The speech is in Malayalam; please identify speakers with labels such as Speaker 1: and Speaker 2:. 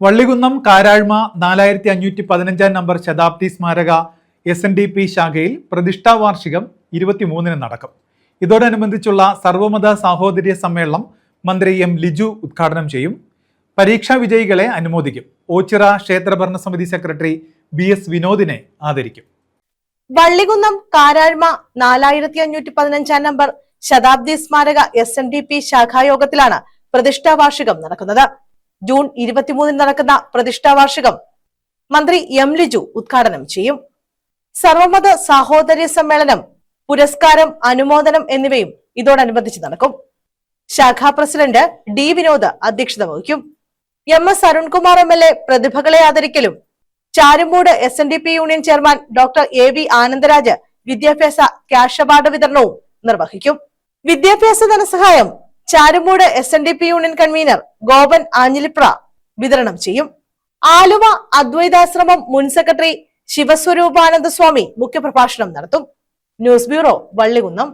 Speaker 1: വള്ളികുന്നം കാരാഴ്മ 4515 നമ്പർ ശതാബ്ദി സ്മാരക SNDP ശാഖയിൽ പ്രതിഷ്ഠാ വാർഷികം 23-ന് നടക്കും. ഇതോടനുബന്ധിച്ചുള്ള സർവമത സാഹോദര്യ സമ്മേളനം മന്ത്രി M. ലിജു ഉദ്ഘാടനം ചെയ്യും. പരീക്ഷാ വിജയികളെ അനുമോദിക്കും. ഓച്ചിറ ക്ഷേത്ര ഭരണസമിതി സെക്രട്ടറി BS വിനോദിനെ ആദരിക്കും.
Speaker 2: വള്ളികുന്നം കാരാഴ്മ 4515 നമ്പർ ശതാബ്ദി സ്മാരക SNDP ശാഖായോഗത്തിലാണ് പ്രതിഷ്ഠാ വാർഷികം നടക്കുന്നത്. ജൂൺ 23-ന് നടക്കുന്ന പ്രതിഷ്ഠാ വാർഷികം മന്ത്രി M. ലിജു ഉദ്ഘാടനം ചെയ്യും. സർവമത സാഹോദര്യ സമ്മേളനം, പുരസ്കാരം, അനുമോദനം എന്നിവയും ഇതോടനുബന്ധിച്ച് നടക്കും. ശാഖാ പ്രസിഡന്റ് D. വിനോദ് അധ്യക്ഷത വഹിക്കും. MS. അരുൺകുമാർ MLA പ്രതിഭകളെ ആദരിക്കലും Charummood SNDP union chairman doctor AV. Anandaraj വിദ്യാഭ്യാസ ക്യാഷ് അവാർഡ് വിതരണവും നിർവഹിക്കും. വിദ്യാഭ്യാസ ധനസഹായം Charummood SNDP union convener Gopan Anjilipra വിതരണം ചെയ്യും. ആലുവ അദ്വൈതാശ്രമം മുൻ സെക്രട്ടറി ശിവസ്വരൂപാനന്ദ സ്വാമി മുഖ്യപ്രഭാഷണം നടത്തും. News bureau, Vallikunnam.